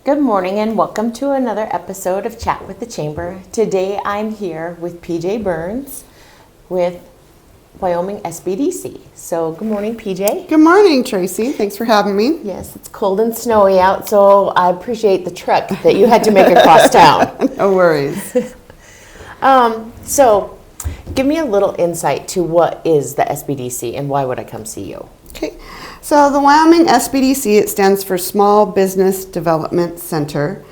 Good morning and welcome to another episode of Chat with the Chamber. Today I'm here with PJ Burns with Wyoming SBDC. So good morning, PJ. Good morning, Tracy. Thanks for having me. Yes, it's cold and snowy out, so I appreciate the trek that you had to make across town. No worries. So give me a little insight to what is the SBDC and why would I come see you? Okay. So the Wyoming SBDC, it stands for Small Business Development Center.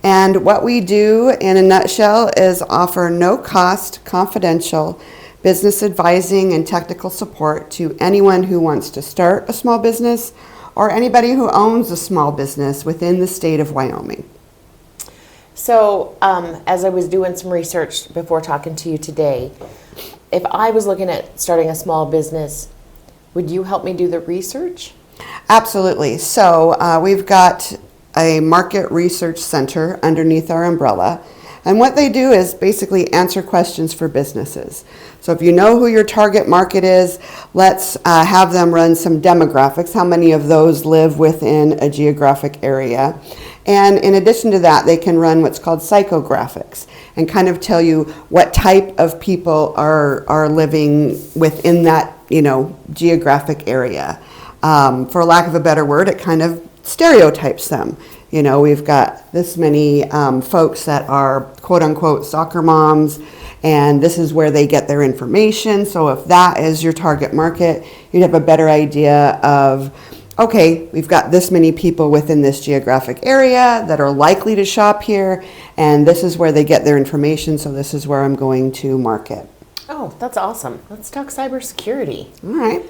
And what we do in a nutshell is offer no-cost, confidential business advising and technical support to anyone who wants to start a small business or anybody who owns a small business within the state of Wyoming. So as I was doing some research before talking to you today, if I was looking at starting a small business, would you help me do the research? Absolutely. So we've got a market research center underneath our umbrella. And what they do is basically answer questions for businesses. So if you know who your target market is, let's have them run some demographics. How many of those live within a geographic area? And in addition to that, they can run what's called psychographics and kind of tell you what type of people are living within that, geographic area. For lack of a better word, it kind of stereotypes them. We've got this many folks that are quote unquote soccer moms, and this is where they get their information. So if that is your target market, you'd have a better idea of, okay, we've got this many people within this geographic area that are likely to shop here, and this is where they get their information, so this is where I'm going to market. Oh, that's awesome. Let's talk cybersecurity. All right.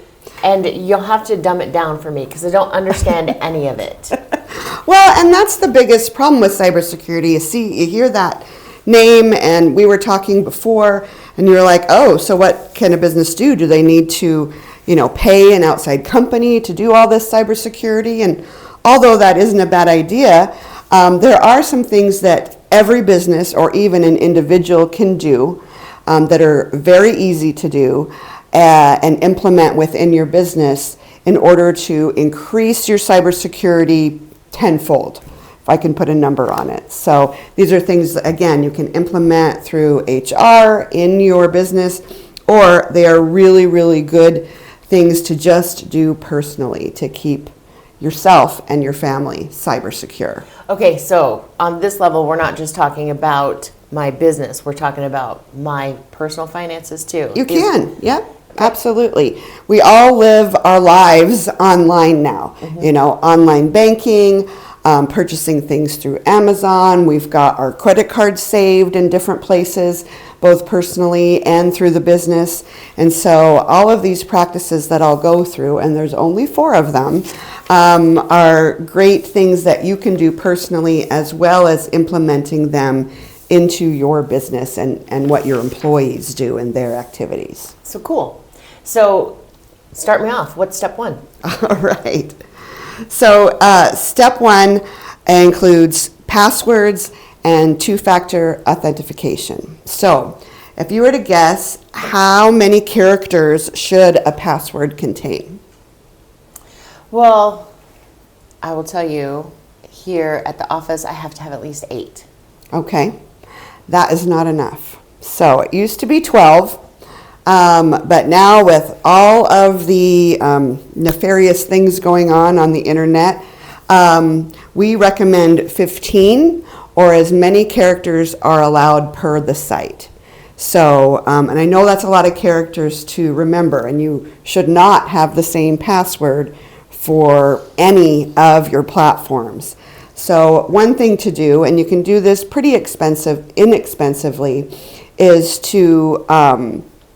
And you'll have to dumb it down for me because I don't understand any of it. Well, and that's the biggest problem with cybersecurity. You hear that name, and we were talking before, and you're like, oh, so what can a business do? Do they need to, pay an outside company to do all this cybersecurity? And although that isn't a bad idea, there are some things that every business or even an individual can do that are very easy to do and implement within your business in order to increase your cybersecurity tenfold, if I can put a number on it. So these are things that, again, you can implement through HR in your business, or they are really, really good things to just do personally to keep yourself and your family cyber secure. Okay, so on this level, we're not just talking about my business. We're talking about my personal finances too. You can, yep. Absolutely. We all live our lives online now. Mm-hmm. Online banking, purchasing things through Amazon. We've got our credit cards saved in different places, both personally and through the business. And so all of these practices that I'll go through, and there's only 4 of them, are great things that you can do personally as well as implementing them into your business and what your employees do in their activities. So cool. So start me off. What's step 1? All right. So step 1 includes passwords and 2-factor authentication. So if you were to guess, how many characters should a password contain? Well, I will tell you, here at the office, I have to have at least 8. Okay. That is not enough. So it used to be 12. But now with all of the nefarious things going on the internet, we recommend 15 or as many characters are allowed per the site. So, and I know that's a lot of characters to remember, and you should not have the same password for any of your platforms. So one thing to do, and you can do this pretty inexpensively, is to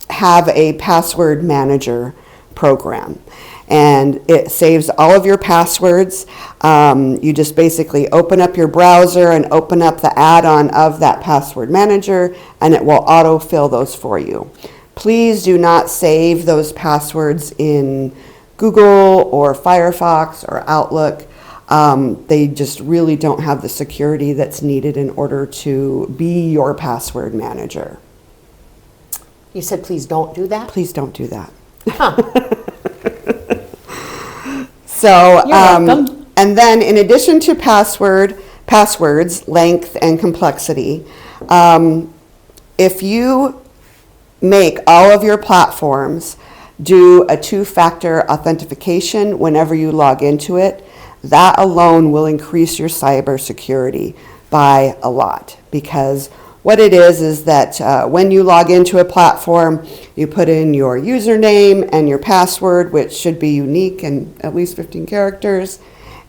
have a password manager program. And it saves all of your passwords. You just basically open up your browser and open up the add-on of that password manager, and it will autofill those for you. Please do not save those passwords in Google or Firefox or Outlook. They just really don't have the security that's needed in order to be your password manager. You said please don't do that? Please don't do that. Huh. So, You're welcome. and then in addition to password passwords, length and complexity. If you make all of your platforms do a two-factor authentication whenever you log into it, that alone will increase your cybersecurity by a lot. Because what it is that when you log into a platform, you put in your username and your password, which should be unique and at least 15 characters.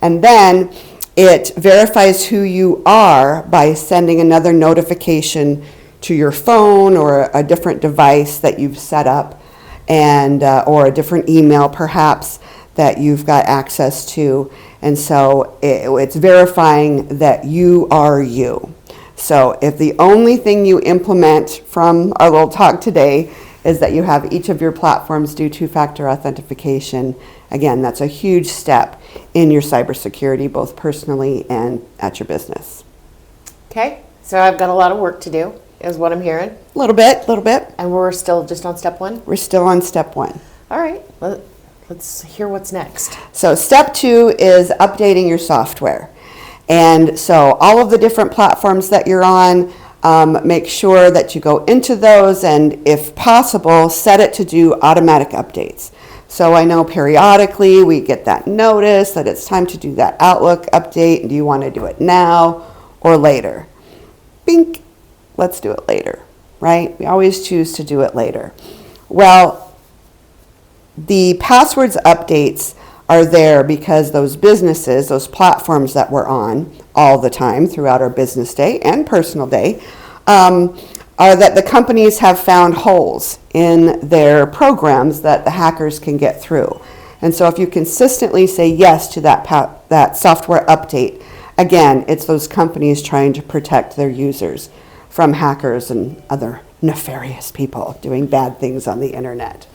And then it verifies who you are by sending another notification to your phone or a different device that you've set up, and or a different email perhaps that you've got access to. And so it's verifying that you are you. So if the only thing you implement from our little talk today is that you have each of your platforms do two-factor authentication, again, that's a huge step in your cybersecurity, both personally and at your business. Okay, so I've got a lot of work to do, is what I'm hearing. A little bit. And we're still just on step one? We're still on step one. All right, let's hear what's next. So step two is updating your software. And so all of the different platforms that you're on, make sure that you go into those and, if possible, set it to do automatic updates. So I know periodically we get that notice that it's time to do that Outlook update. Do you want to do it now or later? Bink, let's do it later, right? We always choose to do it later. Well, the passwords updates are there because those businesses, those platforms that we're on all the time throughout our business day and personal day, are that the companies have found holes in their programs that the hackers can get through. And so if you consistently say yes to that software update, again, it's those companies trying to protect their users from hackers and other nefarious people doing bad things on the internet.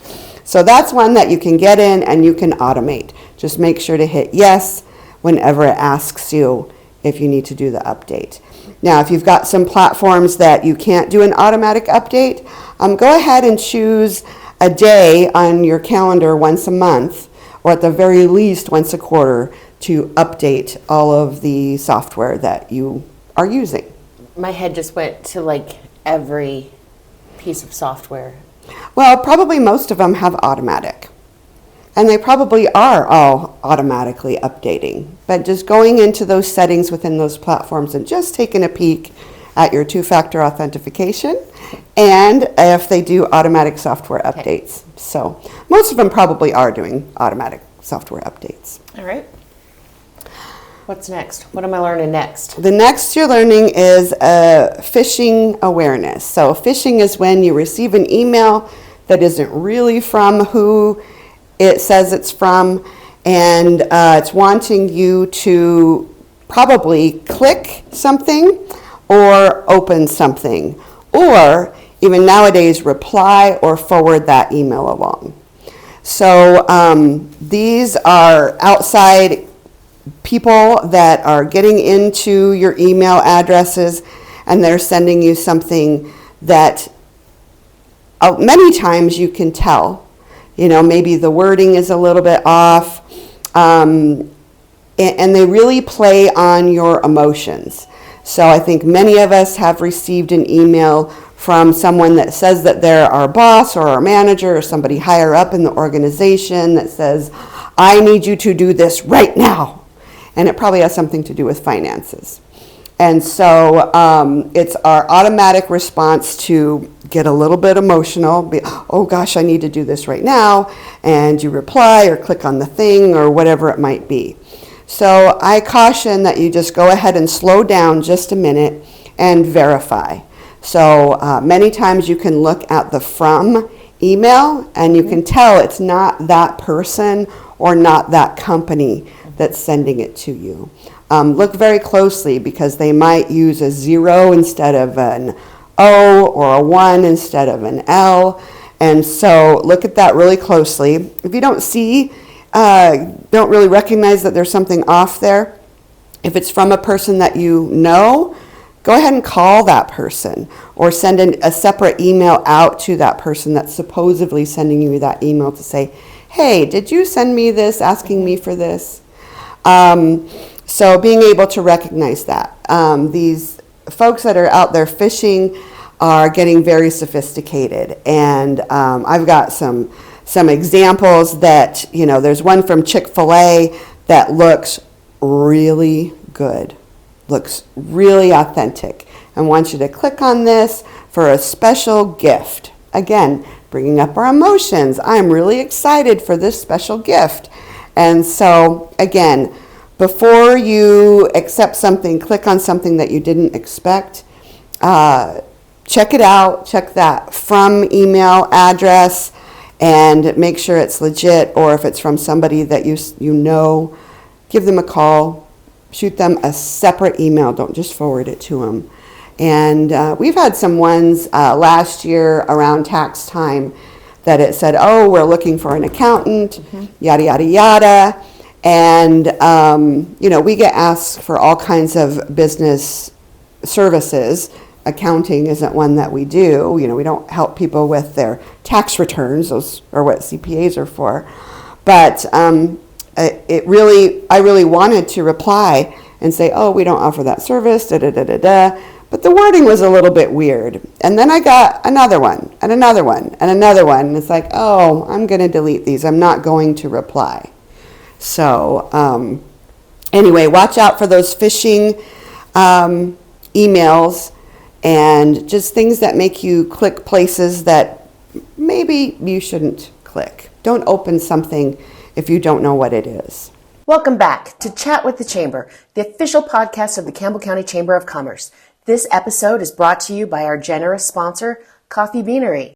So that's one that you can get in and you can automate. Just make sure to hit yes whenever it asks you if you need to do the update. Now, if you've got some platforms that you can't do an automatic update, go ahead and choose a day on your calendar once a month, or at the very least once a quarter, to update all of the software that you are using. My head just went to like every piece of software. Well, probably most of them have automatic. And they probably are all automatically updating. But just going into those settings within those platforms and just taking a peek at your two-factor authentication and if they do automatic software updates. So most of them probably are doing automatic software updates. All right. What's next? What am I learning next? The next you're learning is phishing awareness. So phishing is when you receive an email that isn't really from who it says it's from, and it's wanting you to probably click something or open something, or even nowadays reply or forward that email along. So these are outside people that are getting into your email addresses, and they're sending you something that many times you can tell. You know, maybe the wording is a little bit off, and they really play on your emotions. So I think many of us have received an email from someone that says that they're our boss or our manager or somebody higher up in the organization that says, I need you to do this right now. And it probably has something to do with finances. And so it's our automatic response to get a little bit emotional, oh gosh, I need to do this right now, and you reply or click on the thing or whatever it might be. So I caution that you just go ahead and slow down just a minute and verify. So many times you can look at the from email and you can tell it's not that person or not that company that's sending it to you. Look very closely because they might use a 0 instead of an O or a 1 instead of an L. And so look at that really closely. If you don't see, don't really recognize that there's something off there, if it's from a person that you know, go ahead and call that person or send a separate email out to that person that's supposedly sending you that email to say, hey, did you send me this asking me for this? So being able to recognize that. these folks that are out there fishing are getting very sophisticated. And I've got some examples that, there's one from Chick-fil-A that looks really good, looks really authentic, and wants you to click on this for a special gift. Again, bringing up our emotions. I'm really excited for this special gift. And so, again, before you accept something, click on something that you didn't expect. Check it out. Check that from email address and make sure it's legit, or if it's from somebody that you know, give them a call, shoot them a separate email. Don't just forward it to them. And we've had some ones last year around tax time that it said, oh, we're looking for an accountant, yada, yada, yada. And, we get asked for all kinds of business services. Accounting isn't one that we do. We don't help people with their tax returns. Those are what CPAs are for. But I really wanted to reply and say, oh, we don't offer that service, da, da, da, da, da. But the wording was a little bit weird. And then I got another one, and another one, and another one. And it's like, oh, I'm going to delete these. I'm not going to reply. So anyway, watch out for those phishing emails and just things that make you click places that maybe you shouldn't click. Don't open something if you don't know what it is. Welcome back to Chat with the Chamber, the official podcast of the Campbell County Chamber of Commerce. This episode is brought to you by our generous sponsor, Coffee Beanery.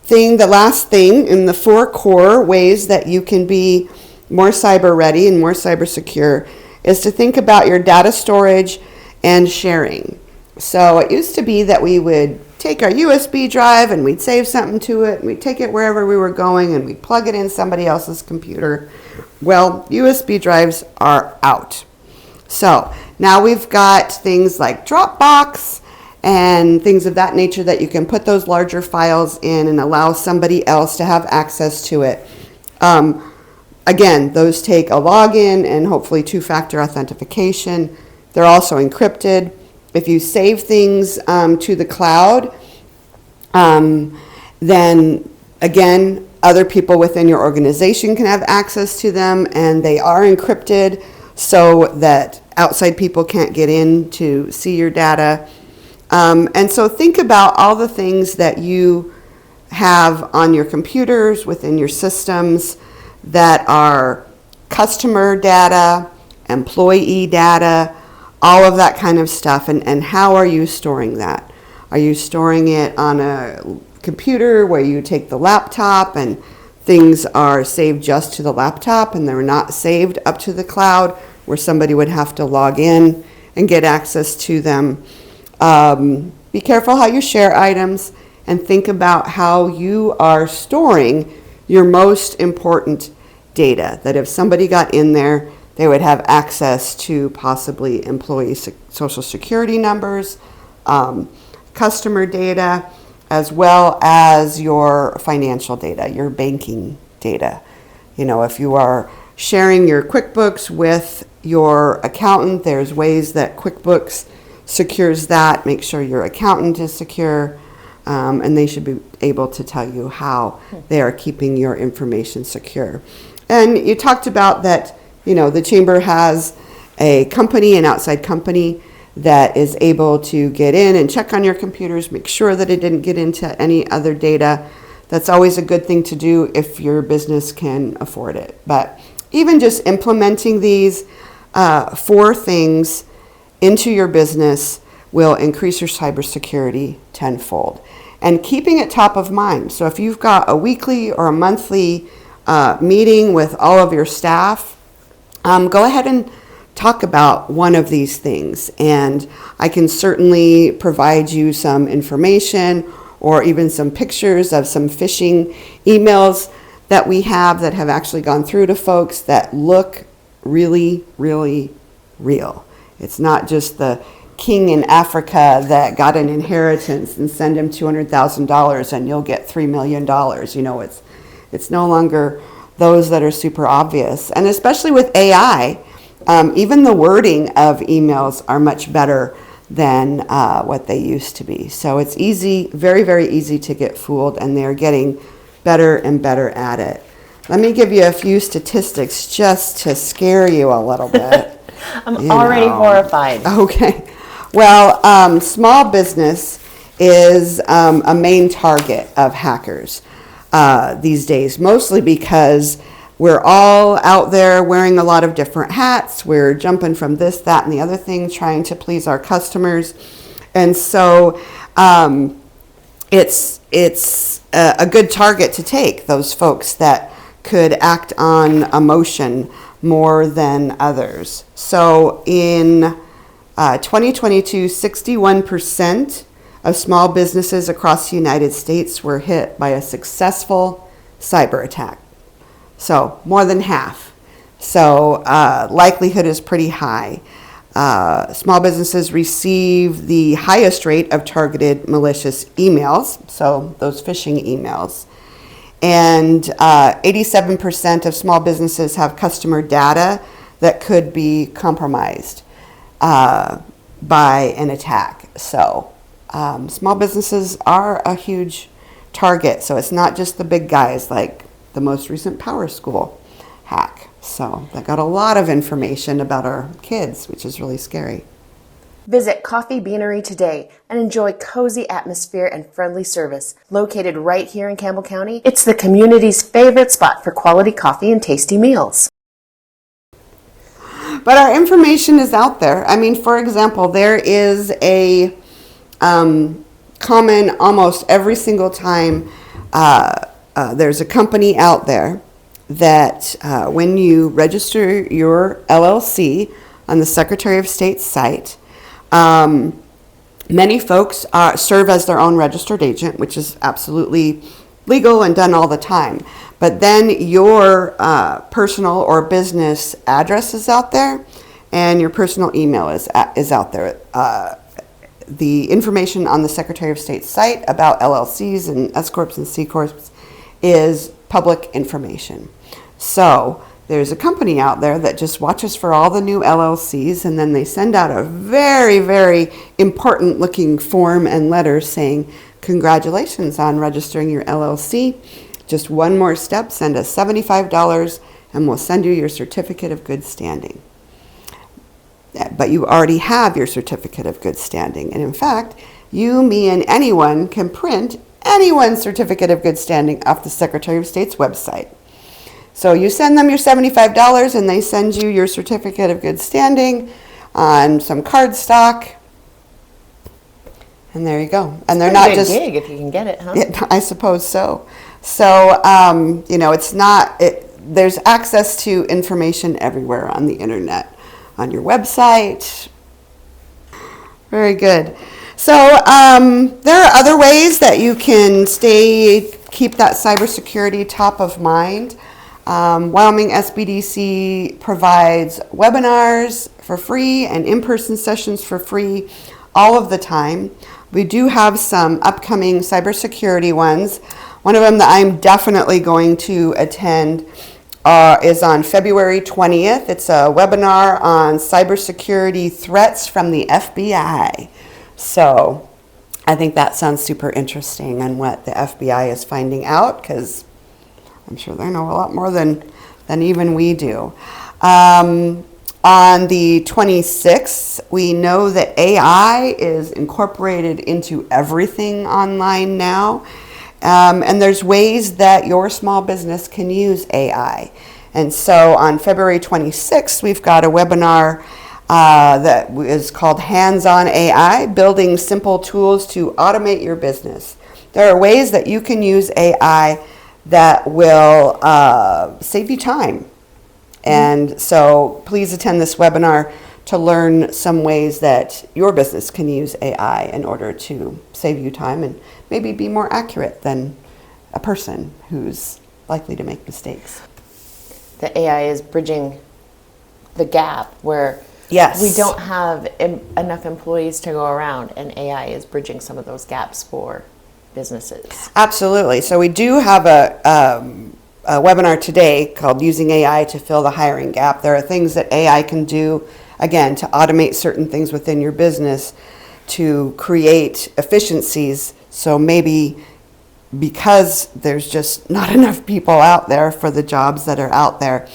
The last thing in the 4 core ways that you can be more cyber ready and more cyber secure is to think about your data storage and sharing. So it used to be that we would take our USB drive and we'd save something to it, and we'd take it wherever we were going and we'd plug it in somebody else's computer. Well, USB drives are out. So now we've got things like Dropbox and things of that nature that you can put those larger files in and allow somebody else to have access to it. Again, those take a login and hopefully 2-factor authentication. They're also encrypted. If you save things to the cloud, then again, other people within your organization can have access to them, and they are encrypted so that outside people can't get in to see your data. And so think about all the things that you have on your computers, within your systems, that are customer data, employee data, all of that kind of stuff. And how are you storing that? Are you storing it on a computer where you take the laptop and things are saved just to the laptop and they're not saved up to the cloud where somebody would have to log in and get access to them? Be careful how you share items, and think about how you are storing your most important data, that if somebody got in there, they would have access to possibly employee social security numbers, customer data, as well as your financial data, your banking data. If you are sharing your QuickBooks with your accountant, there's ways that QuickBooks secures that. Make sure your accountant is secure, and they should be able to tell you how they are keeping your information secure. And you talked about that, the chamber has a company, an outside company, that is able to get in and check on your computers, make sure that it didn't get into any other data. That's always a good thing to do if your business can afford it. But even just implementing these 4 things into your business will increase your cybersecurity tenfold. And keeping it top of mind. So if you've got a weekly or a monthly meeting with all of your staff, go ahead and talk about one of these things. And I can certainly provide you some information or even some pictures of some phishing emails that we have that have actually gone through to folks that look really, really real. It's not just the king in Africa that got an inheritance and send him $200,000 and you'll get $3 million. It's no longer those that are super obvious. And especially with AI, Even the wording of emails are much better than what they used to be. So it's easy, very, very easy to get fooled, and they're getting better and better at it. Let me give you a few statistics just to scare you a little bit. I'm already horrified. Okay. Well, small business is a main target of hackers these days, mostly because we're all out there wearing a lot of different hats. We're jumping from this, that, and the other thing, trying to please our customers. And so it's a good target to take, those folks that could act on emotion more than others. So in 2022, 61% of small businesses across the United States were hit by a successful cyber attack. So more than half. So likelihood is pretty high. Small businesses receive the highest rate of targeted malicious emails, so those phishing emails. And 87% of small businesses have customer data that could be compromised by an attack. So small businesses are a huge target. So it's not just the big guys like the most recent Power School hack. So they got a lot of information about our kids, which is really scary. Visit Coffee Beanery today and enjoy cozy atmosphere and friendly service. Located right here in Campbell County, it's the community's favorite spot for quality coffee and tasty meals. But our information is out there. I mean, for example, there is a common almost every single time there's a company out there that when you register your LLC on the Secretary of State's site, many folks serve as their own registered agent, which is absolutely legal and done all the time. But then your personal or business address is out there, and your personal email is out there. The information on the Secretary of State's site about LLCs and S Corps and C Corps is public information. So there's a company out there that just watches for all the new LLCs, and then they send out a very, very important looking form and letter saying, congratulations on registering your LLC. Just one more step, send us $75 and we'll send you your certificate of good standing. But you already have your certificate of good standing. And in fact, you, me, and anyone can print anyone's certificate of good standing off the Secretary of State's website. So you send them your $75 and they send you your certificate of good standing on some cardstock. And there you go. And they're not just a gig if you can get it, huh? Yeah, I suppose so. So, it's not, there's access to information everywhere on the internet, on your website. Very good. So, there are other ways that you can keep that cybersecurity top of mind. Wyoming SBDC provides webinars for free and in-person sessions for free all of the time. We do have some upcoming cybersecurity ones. One of them that I'm definitely going to attend is on February 20th. It's a webinar on cybersecurity threats from the FBI. So I think that sounds super interesting and what the FBI is finding out, because I'm sure they know a lot more than even we do. On the 26th, we know that AI is incorporated into everything online now. And there's ways that your small business can use AI. And so on February 26th, we've got a webinar that is called Hands-on AI, Building Simple Tools to Automate Your Business. There are ways that you can use AI that will save you time. And so please attend this webinar to learn some ways that your business can use AI in order to save you time and maybe be more accurate than a person who's likely to make mistakes. The AI is bridging the gap where Yes. we don't have enough employees to go around, and AI is bridging some of those gaps for businesses. Absolutely. So we do have webinar today called Using AI to Fill the Hiring Gap. There are things that AI can do, again, to automate certain things within your business to create efficiencies. So maybe because there's just not enough people out there for the jobs that are out there,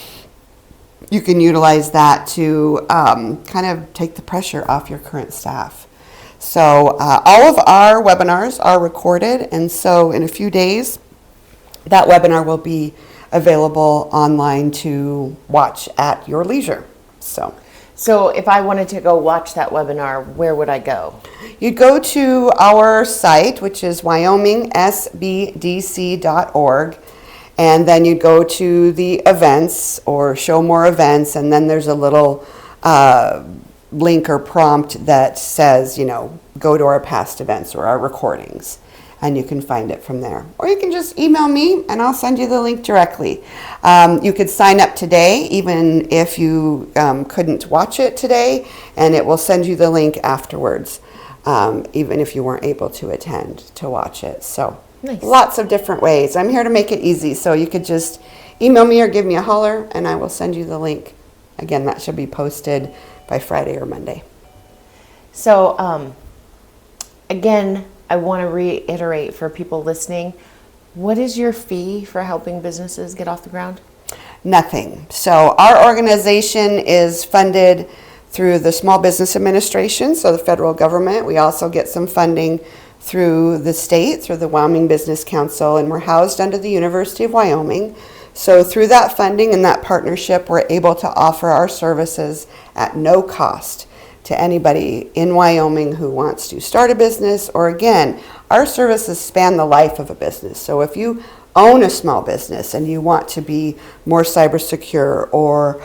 you can utilize that to kind of take the pressure off your current staff. So all of our webinars are recorded, and so in a few days, that webinar will be available online to watch at your leisure. So if I wanted to go watch that webinar, where would I go? You'd go to our site, which is Wyoming SBDC.org, and then you'd go to the events or show more events, and then there's a little link or prompt that says, go to our past events or our recordings, and you can find it from there. Or you can just email me and I'll send you the link directly. You could sign up today, even if you couldn't watch it today, and it will send you the link afterwards, even if you weren't able to attend to watch it. So nice. Lots of different ways. I'm here to make it easy, so you could just email me or give me a holler and I will send you the link. Again, that should be posted by Friday or Monday. So again, I want to reiterate for people listening, what is your fee for helping businesses get off the ground? Nothing. So our organization is funded through the Small Business Administration, so the federal government. We also get some funding through the state, through the Wyoming Business Council, and we're housed under the University of Wyoming. So through that funding and that partnership, we're able to offer our services at no cost to anybody in Wyoming who wants to start a business, or again, our services span the life of a business. So if you own a small business and you want to be more cyber secure, or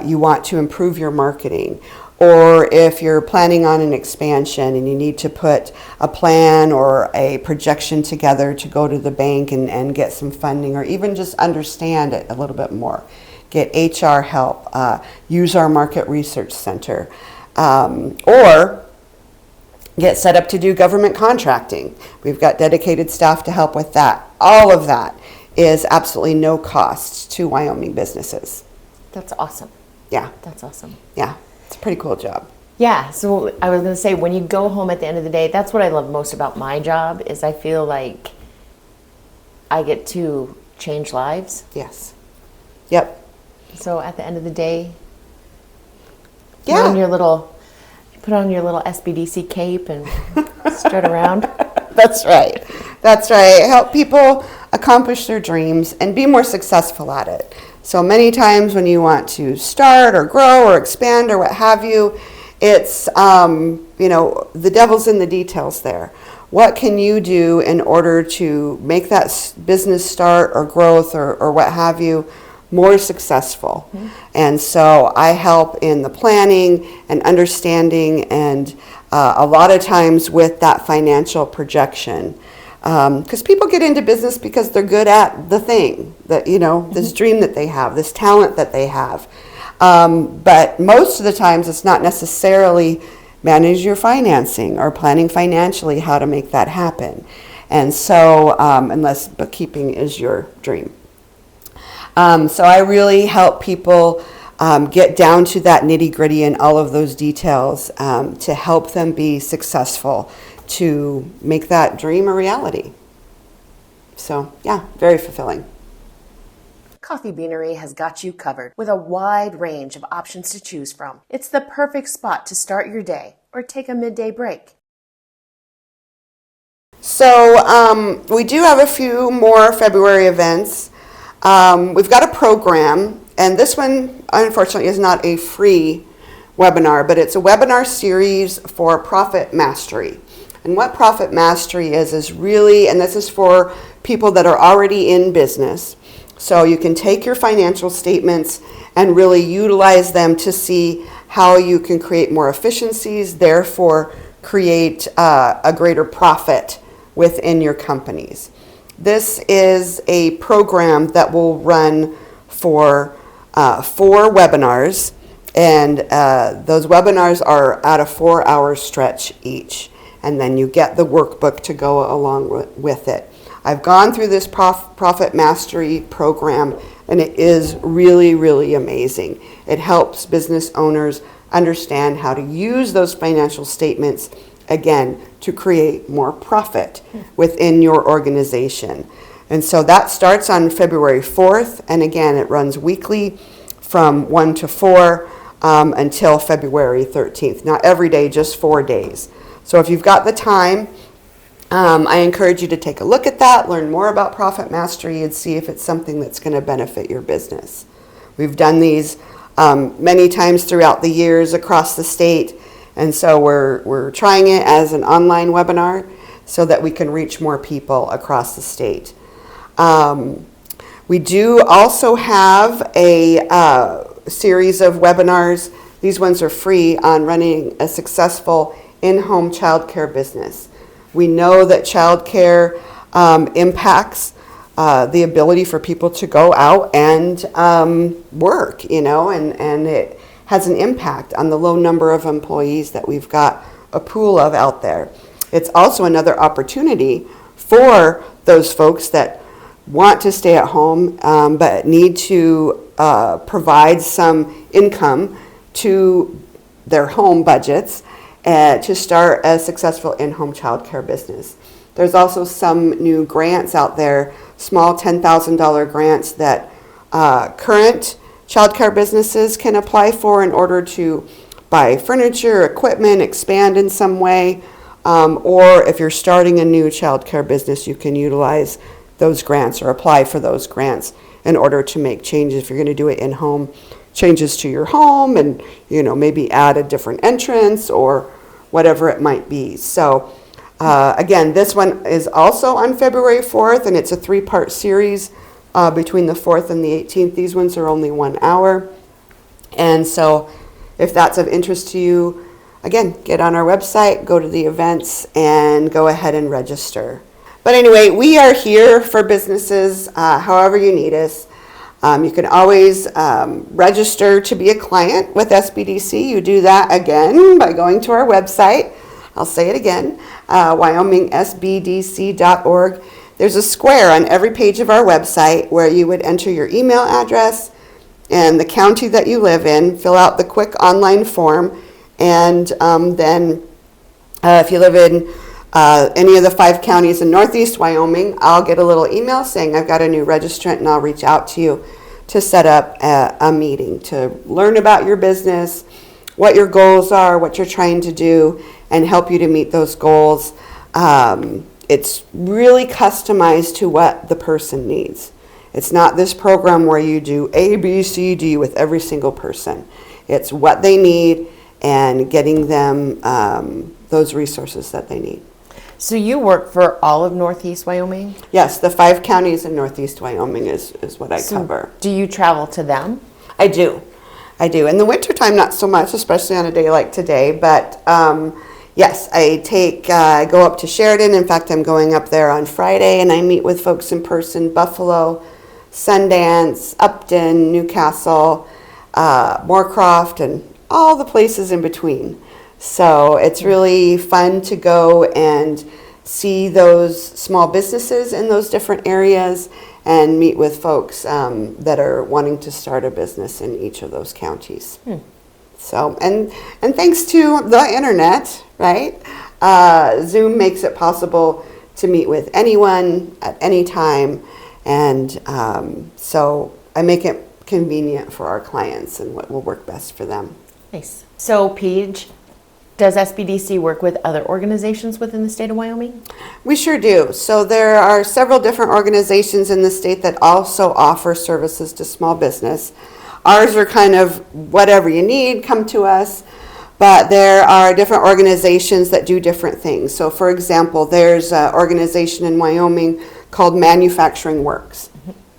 you want to improve your marketing, or if you're planning on an expansion and you need to put a plan or a projection together to go to the bank and get some funding, or even just understand it a little bit more, get HR help, use our market research center, or get set up to do government contracting. We've got dedicated staff to help with that. All of that is absolutely no cost to Wyoming businesses. That's awesome. Yeah. That's awesome. Yeah. It's a pretty cool job. Yeah. So I was going to say, when you go home at the end of the day, that's what I love most about my job, is I feel like I get to change lives. Yes. Yep. So at the end of the day, Yeah. put on your little SBDC cape and strut around. That's right. That's right. Help people accomplish their dreams and be more successful at it. So many times when you want to start or grow or expand or what have you, it's, the devil's in the details there. What can you do in order to make that business start or growth or what have you more successful? Mm-hmm. And so I help in the planning and understanding, and a lot of times with that financial projection. Because people get into business because they're good at the thing that, this dream that they have, this talent that they have. But most of the times it's not necessarily manage your financing or planning financially how to make that happen. And so, unless bookkeeping is your dream. So I really help people get down to that nitty-gritty and all of those details to help them be successful, to make that dream a reality. So, yeah, very fulfilling. Coffee Beanery has got you covered with a wide range of options to choose from. It's the perfect spot to start your day or take a midday break. So we do have a few more February events. We've got a program, and this one, unfortunately, is not a free webinar, but it's a webinar series for Profit Mastery. And what Profit Mastery is really, and this is for people that are already in business, so you can take your financial statements and really utilize them to see how you can create more efficiencies, therefore create a greater profit within your companies. This is a program that will run for 4 webinars, and those webinars are at a 4-hour stretch each, and then you get the workbook to go along with it. I've gone through this profit mastery program, and it is really, really amazing. It helps business owners understand how to use those financial statements, again, to create more profit within your organization. And so that starts on February 4th, and again, it runs weekly from 1 to 4 until February 13th. Not every day, just 4 days. So if you've got the time, I encourage you to take a look at that, learn more about Profit Mastery, and see if it's something that's going to benefit your business. We've done these many times throughout the years across the state, and so we're trying it as an online webinar so that we can reach more people across the state. We do also have a series of webinars. These ones are free on running a successful in-home childcare business. We know that childcare impacts the ability for people to go out and work, and it has an impact on the low number of employees that we've got a pool of out there. It's also another opportunity for those folks that want to stay at home but need to provide some income to their home budgets to start a successful in-home childcare business. There's also some new grants out there, small $10,000 grants that current childcare businesses can apply for in order to buy furniture, equipment, expand in some way, or if you're starting a new childcare business, you can utilize those grants or apply for those grants in order to make changes. If you're going to do it in-home, changes to your home, and maybe add a different entrance or whatever it might be. So again, this one is also on February 4th, and it's a 3-part series between the 4th and the 18th. These ones are only 1 hour. And so if that's of interest to you, again, get on our website, go to the events, and go ahead and register. But anyway, we are here for businesses however you need us. You can always register to be a client with SBDC. You do that again by going to our website. I'll say it again, WyomingSBDC.org. There's a square on every page of our website where you would enter your email address and the county that you live in, fill out the quick online form, and then if you live in any of the 5 counties in Northeast Wyoming, I'll get a little email saying I've got a new registrant, and I'll reach out to you to set up a meeting to learn about your business, what your goals are, what you're trying to do, and help you to meet those goals. It's really customized to what the person needs. It's not this program where you do A, B, C, D with every single person. It's what they need and getting them those resources that they need. So you work for all of Northeast Wyoming? Yes, the 5 counties in Northeast Wyoming is what I cover. Do you travel to them? I do. In the wintertime, not so much, especially on a day like today, but yes, I go up to Sheridan. In fact, I'm going up there on Friday, and I meet with folks in person, Buffalo, Sundance, Upton, Newcastle, Moorcroft, and all the places in between. So it's really fun to go and see those small businesses in those different areas and meet with folks that are wanting to start a business in each of those counties. So, and thanks to the internet, right? Zoom makes it possible to meet with anyone at any time. And so I make it convenient for our clients and what will work best for them. Nice. So, Paige, does SBDC work with other organizations within the state of Wyoming? We sure do. So there are several different organizations in the state that also offer services to small business. Ours are kind of whatever you need, come to us. But there are different organizations that do different things. So for example, there's an organization in Wyoming called Manufacturing Works.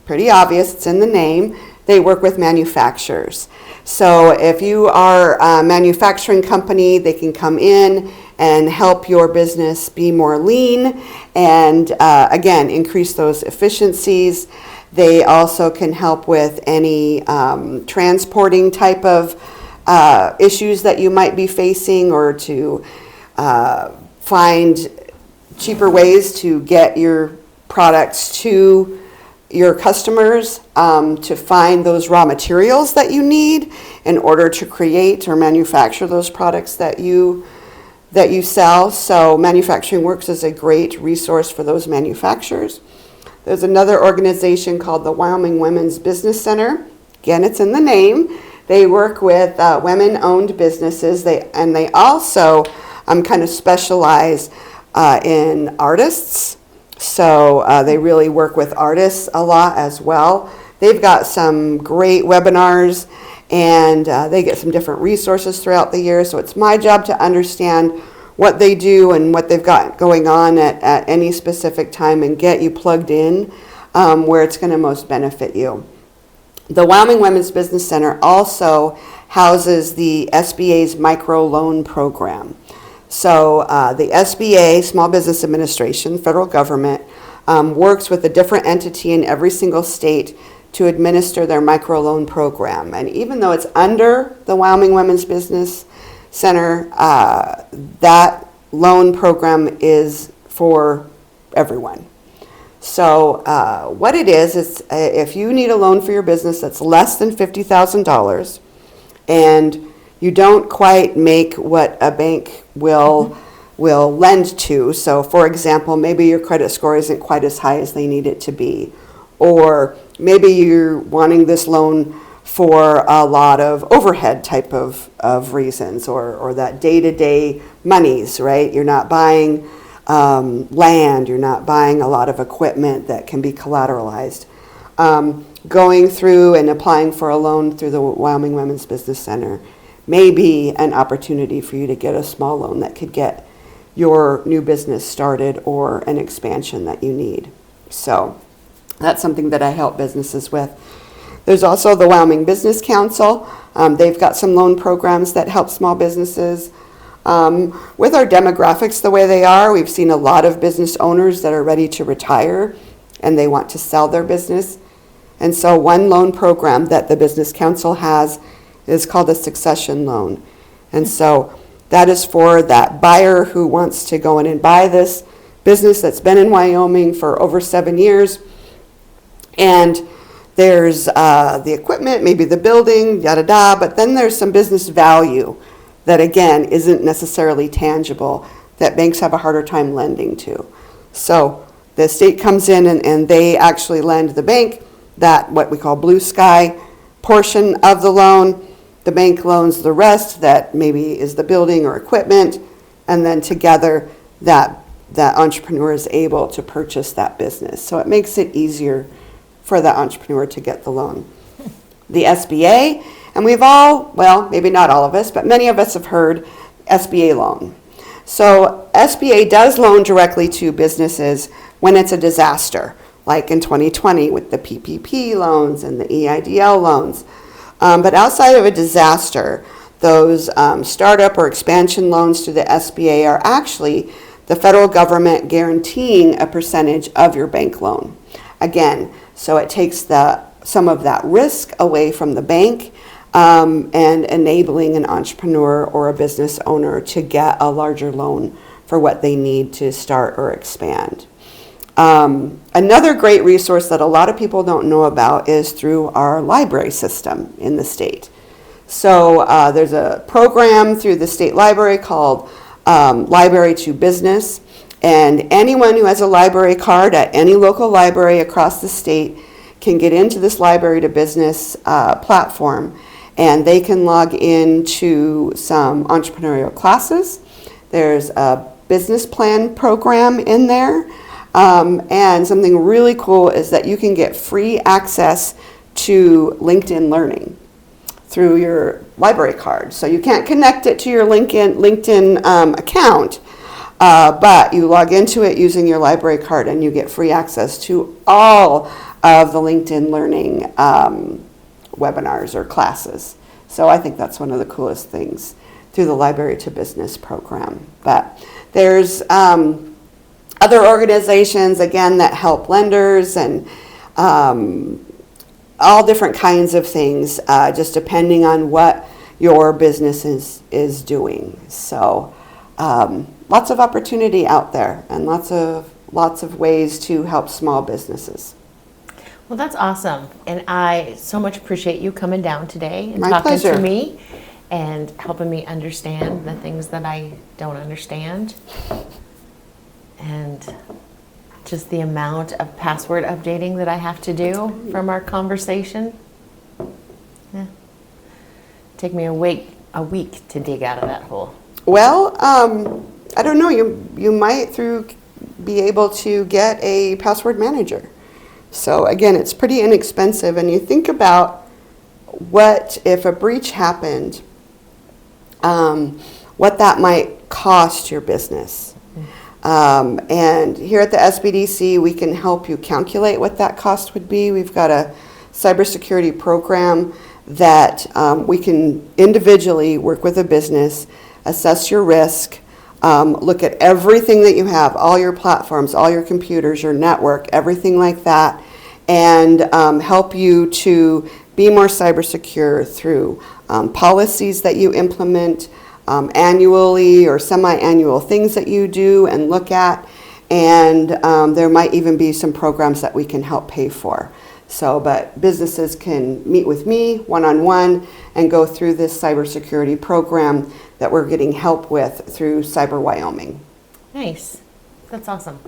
Pretty obvious, it's in the name. They work with manufacturers. So if you are a manufacturing company, they can come in and help your business be more lean and again, increase those efficiencies. They also can help with any transporting type of issues that you might be facing, or to find cheaper ways to get your products to your customers to find those raw materials that you need in order to create or manufacture those products that you sell. So Manufacturing Works is a great resource for those manufacturers. There's another organization called the Wyoming Women's Business Center. Again, it's in the name. They work with women-owned businesses. They also kind of specialize in artists. So they really work with artists a lot as well. They've got some great webinars, and they get some different resources throughout the year. So it's my job to understand what they do and what they've got going on at any specific time and get you plugged in where it's going to most benefit you. The Wyoming Women's Business Center also houses the SBA's micro loan program. So the SBA, Small Business Administration, federal government, works with a different entity in every single state to administer their microloan program. And even though it's under the Wyoming Women's Business Center, that loan program is for everyone. So what it is if you need a loan for your business that's less than $50,000 and you don't quite make what a bank will lend to. So for example, maybe your credit score isn't quite as high as they need it to be. Or maybe you're wanting this loan for a lot of overhead type of reasons, or that day-to-day monies, right? You're not buying land, you're not buying a lot of equipment that can be collateralized. Going through and applying for a loan through the Wyoming Women's Business Center may be an opportunity for you to get a small loan that could get your new business started or an expansion that you need. So that's something that I help businesses with. There's also the Wyoming Business Council. They've got some loan programs that help small businesses. With our demographics the way they are, we've seen a lot of business owners that are ready to retire and they want to sell their business. And so one loan program that the Business Council has is called a succession loan. And so that is for that buyer who wants to go in and buy this business that's been in Wyoming for over 7 years. And there's the equipment, maybe the building, yada-da, but then there's some business value that, again, isn't necessarily tangible that banks have a harder time lending to. So the state comes in and they actually lend the bank that what we call blue sky portion of the loan. The bank loans the rest that maybe is the building or equipment, and then together that entrepreneur is able to purchase that business. So it makes it easier for that entrepreneur to get the loan. The SBA, and we've all, well, maybe not all of us, but many of us have heard SBA loan. So SBA does loan directly to businesses when it's a disaster, like in 2020 with the PPP loans and the EIDL loans. But outside of a disaster, those startup or expansion loans to the SBA are actually the federal government guaranteeing a percentage of your bank loan. Again, so it takes some of that risk away from the bank and enabling an entrepreneur or a business owner to get a larger loan for what they need to start or expand. Another great resource that a lot of people don't know about is through our library system in the state. So there's a program through the state library called Library to Business, and anyone who has a library card at any local library across the state can get into this Library to Business platform, and they can log into some entrepreneurial classes. There's a business plan program in there. And something really cool is that you can get free access to LinkedIn Learning through your library card. So you can't connect it to your LinkedIn account, but you log into it using your library card and you get free access to all of the LinkedIn Learning webinars or classes. So I think that's one of the coolest things through the Library to Business program. But there's other organizations, again, that help lenders and all different kinds of things, just depending on what your business is doing. So lots of opportunity out there and lots of lots of ways to help small businesses. Well, that's awesome. And I so much appreciate you coming down today and My talking pleasure. to me and helping me understand the things that I don't understand. And just the amount of password updating that I have to do from our conversation. Yeah. Take me a week to dig out of that hole. Well, I don't know. You might be able to get a password manager. So again, it's pretty inexpensive, and you think about what if a breach happened, what that might cost your business. And here at the SBDC, we can help you calculate what that cost would be. We've got a cybersecurity program that we can individually work with a business, assess your risk, look at everything that you have, all your platforms, all your computers, your network, everything like that, and help you to be more cyber secure through policies that you implement, annually or semi-annual things that you do and look at, and there might even be some programs that we can help pay for. So, but businesses can meet with me one-on-one and go through this cybersecurity program that we're getting help with through Cyber Wyoming. Nice. That's awesome.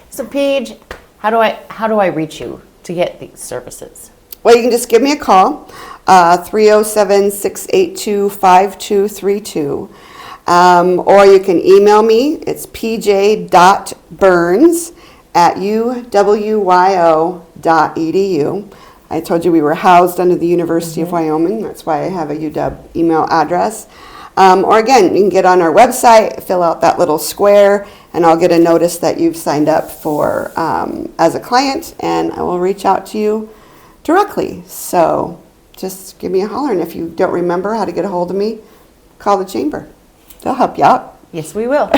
So Paige, how do I reach you to get these services? Well, you can just give me a call, 307-682-5232, or you can email me. It's pj.burns@uwyo.edu. I told you we were housed under the University of Wyoming. That's why I have a UW email address. Or again, you can get on our website, fill out that little square, and I'll get a notice that you've signed up for as a client, and I will reach out to you directly. So just give me a holler, and if you don't remember how to get a hold of me, call the chamber. They'll help you out. Yes, we will.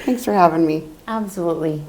Thanks for having me. Absolutely.